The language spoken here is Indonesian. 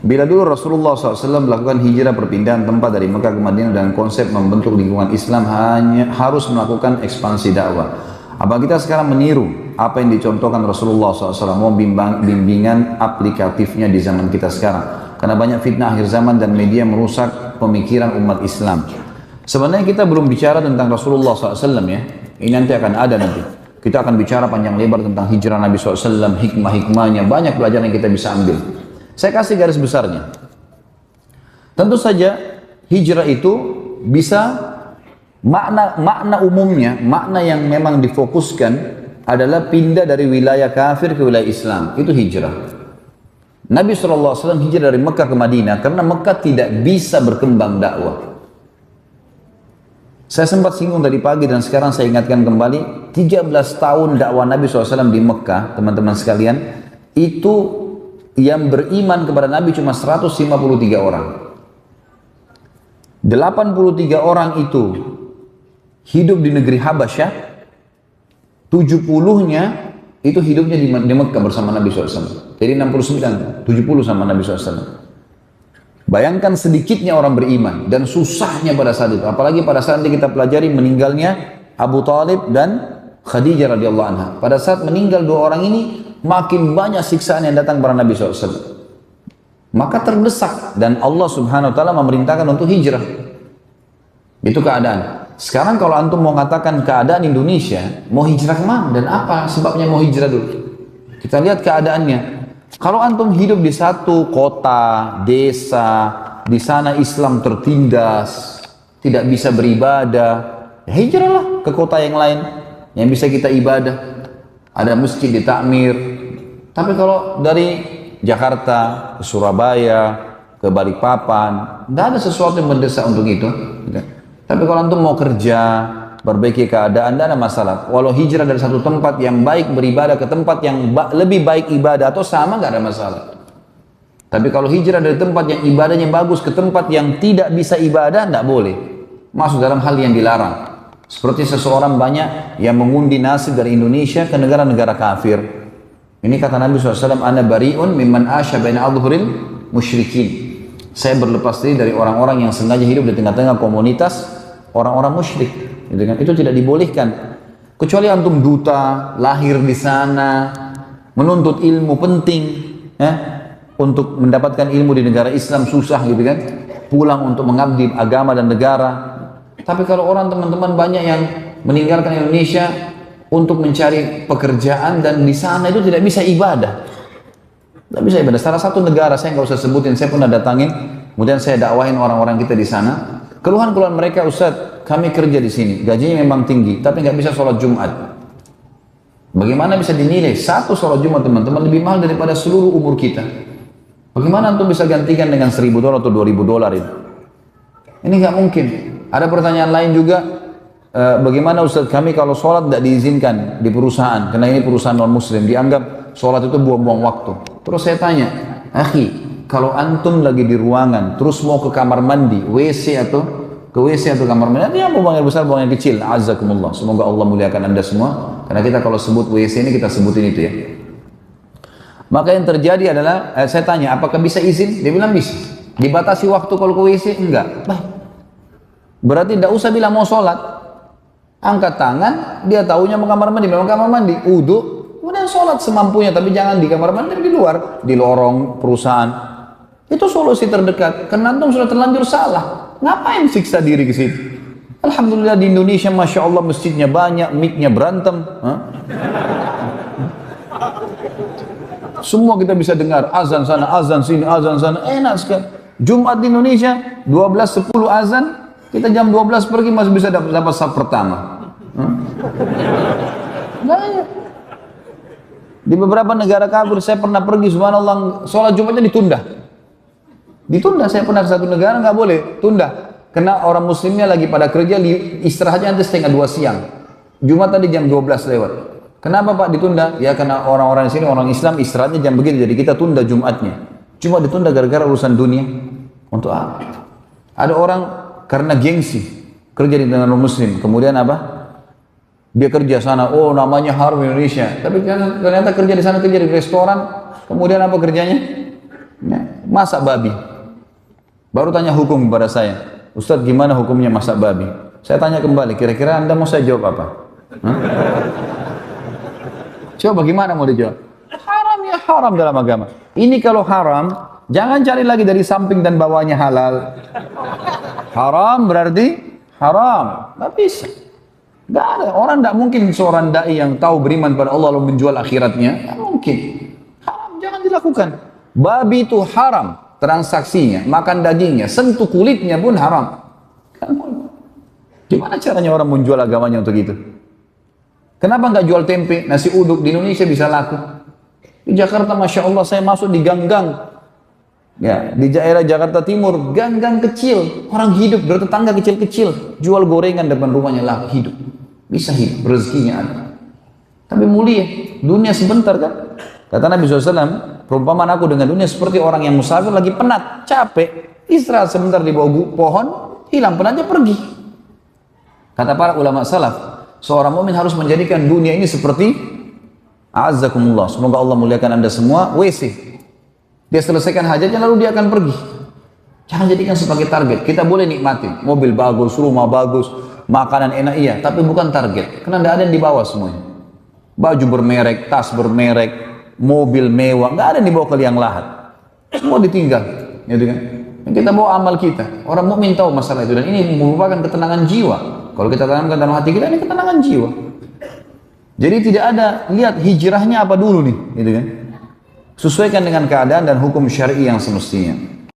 Bila dulu Rasulullah SAW melakukan hijrah perpindahan tempat dari Mekah ke Madinah dengan konsep membentuk lingkungan Islam hanya harus melakukan ekspansi dakwah. Apa kita sekarang meniru apa yang dicontohkan Rasulullah SAW, mau bimbingan aplikatifnya di zaman kita sekarang? Karena banyak fitnah akhir zaman dan media merusak pemikiran umat Islam. Sebenarnya kita belum bicara tentang Rasulullah SAW ya. Ini nanti akan ada nanti. Kita akan bicara panjang lebar tentang hijrah Nabi SAW, hikmah-hikmahnya, banyak pelajaran yang kita bisa ambil. Saya kasih garis besarnya. Tentu saja hijrah itu bisa makna umumnya, makna yang memang difokuskan adalah pindah dari wilayah kafir ke wilayah Islam. Itu hijrah. Nabi SAW hijrah dari Mekah ke Madinah karena Mekah tidak bisa berkembang dakwah. Saya sempat singgung tadi pagi dan sekarang saya ingatkan kembali, 13 tahun dakwah Nabi SAW di Mekah, teman-teman sekalian, itu yang beriman kepada Nabi cuma 153 orang. 83 orang itu hidup di negeri Habasyah, 70-nya itu hidupnya di Mekah bersama Nabi SAW. Jadi 69, 70 sama Nabi SAW. Bayangkan sedikitnya orang beriman dan susahnya pada saat itu. Apalagi pada saat ini kita pelajari meninggalnya Abu Talib dan Khadijah radhiyallahu anha. Pada saat meninggal dua orang ini, makin banyak siksaan yang datang kepada Nabi SAW. Maka terdesak dan Allah Subhanahu Wa Taala memerintahkan untuk hijrah. Itu keadaan. Sekarang kalau antum mau katakan keadaan Indonesia, mau hijrah kemana dan apa sebabnya mau hijrah dulu? Kita lihat keadaannya. Kalau antum hidup di satu kota, desa, di sana Islam tertindas, tidak bisa beribadah, ya hijrahlah ke kota yang lain yang bisa kita ibadah. Ada masjid ditakmir. Tapi kalau dari Jakarta ke Surabaya, ke Balikpapan, tidak ada sesuatu yang mendesak untuk itu. Tapi kalau antum mau kerja, perbaiki keadaan, tidak ada masalah. Walau hijrah dari satu tempat yang baik beribadah ke tempat yang lebih baik ibadah atau sama, nggak ada masalah. Tapi kalau hijrah dari tempat yang ibadahnya bagus ke tempat yang tidak bisa ibadah, tidak boleh. Masuk dalam hal yang dilarang. Seperti seseorang banyak yang mengundi nasib dari Indonesia ke negara-negara kafir. Ini kata Nabi SAW, Ana bari'un mimman asya baina adhuril musyrikin. Saya berlepas diri dari orang-orang yang sengaja hidup di tengah-tengah komunitas orang-orang musyrik. Itu tidak dibolehkan. Kecuali antum duta, lahir di sana, menuntut ilmu penting, ya, untuk mendapatkan ilmu di negara Islam susah gitu kan. Pulang untuk mengabdi agama dan negara. Tapi kalau orang teman-teman banyak yang meninggalkan Indonesia untuk mencari pekerjaan dan di sana itu tidak bisa ibadah. Tidak bisa ibadah. Salah satu negara, saya nggak usah sebutin, saya pernah datangin, kemudian saya dakwahin orang-orang kita di sana. Keluhan-keluhan mereka, Ustaz, kami kerja di sini, gajinya memang tinggi, tapi nggak bisa sholat Jumat. Bagaimana bisa dinilai satu sholat Jumat teman-teman lebih mahal daripada seluruh umur kita? Bagaimana antum bisa gantikan dengan $1.000 atau $2.000 itu? Ini nggak mungkin. Ada pertanyaan lain juga, bagaimana Ustaz, kami kalau sholat tidak diizinkan di perusahaan, karena ini perusahaan non-muslim, dianggap sholat itu buang-buang waktu. Terus saya tanya, akhi, kalau antum lagi di ruangan, terus mau ke kamar mandi, WC atau kamar mandi, dia mau buang air besar, buang air kecil, azakumullah. Semoga Allah muliakan anda semua, karena kita kalau sebut WC ini, kita sebutin itu ya. Maka yang terjadi adalah, saya tanya, apakah bisa izin? Dia bilang bisa. Dibatasi waktu kalau ke WC? Enggak. Berarti tidak usah bilang mau sholat. Angkat tangan, dia tahunya mau kamar mandi, memang kamar mandi, uduk, kemudian sholat semampunya, tapi jangan di kamar mandi, di luar, di lorong perusahaan. Itu solusi terdekat. Karena antum sudah terlanjur salah. Ngapain siksa diri ke situ? Alhamdulillah di Indonesia, masya Allah masjidnya banyak, mic-nya berantem. Semua kita bisa dengar azan sana, azan sini, azan sana, enak sekali. Jumat di Indonesia 12.10 azan, kita jam 12 pergi masih bisa dapat saf pertama. Banyak. Di beberapa negara kafir saya pernah pergi, subhanallah, sholat Jumatnya ditunda. Ditunda, saya pernah ke satu negara nggak boleh, tunda. Karena orang muslimnya lagi pada kerja, istirahatnya nanti 1:30 siang. Jumat tadi jam 12 lewat. Kenapa Pak ditunda? Ya karena orang-orang di sini, orang Islam istirahatnya jam begitu, jadi kita tunda Jumatnya. Cuma ditunda gara-gara urusan dunia. Untuk apa? Ada orang karena gengsi kerja di negara muslim, kemudian apa? Dia kerja sana, oh namanya harum Indonesia, tapi ternyata kerja di sana, kerja di restoran, kemudian apa kerjanya? Ya, masak babi. Baru tanya hukum kepada saya, Ustadz gimana hukumnya masak babi? Saya tanya kembali, kira-kira Anda mau saya jawab apa? Hah? Coba gimana mau dijawab? Haram ya haram dalam agama. Ini kalau haram, jangan cari lagi dari samping dan bawahnya halal. Haram berarti haram. Nggak bisa. Nggak ada. Orang nggak mungkin seorang dai yang tahu beriman pada Allah lalu menjual akhiratnya. Nggak mungkin. Haram, jangan dilakukan. Babi itu haram transaksinya, makan dagingnya, sentuh kulitnya pun haram. Gimana caranya orang menjual agamanya untuk itu? Kenapa nggak jual tempe, nasi uduk di Indonesia bisa laku? Di Jakarta, masya Allah, saya masuk di gang-gang, ya di daerah Jakarta Timur, gang-gang kecil, orang hidup bertetangga kecil-kecil, jual gorengan depan rumahnya laku hidup, bisa hidup, rezekinya ada. Tapi mulia, dunia sebentar kan? Kata Nabi SAW, perumpamaan aku dengan dunia seperti orang yang musafir lagi penat, capek, istirahat sebentar di bawah pohon, hilang penatnya pergi. Kata para ulama salaf, seorang mukmin harus menjadikan dunia ini seperti a'azzakumullah, semoga Allah muliakan Anda semua, WC. Dia selesaikan hajatnya lalu dia akan pergi. Jangan jadikan sebagai target. Kita boleh nikmati, mobil bagus, rumah bagus, makanan enak iya, tapi bukan target. Karena tidak ada yang dibawa semuanya. Baju bermerek, tas bermerek, mobil mewah, nggak ada yang dibawa ke liang lahat. Semua ditinggal, gitu kan? Yang kita bawa amal kita. Orang mukmin tahu masalah itu dan ini merupakan ketenangan jiwa. Kalau kita tanamkan dalam hati kita, ini ketenangan jiwa. Jadi tidak ada, lihat hijrahnya apa dulu nih, gitu kan? Sesuaikan dengan keadaan dan hukum syar'i yang semestinya.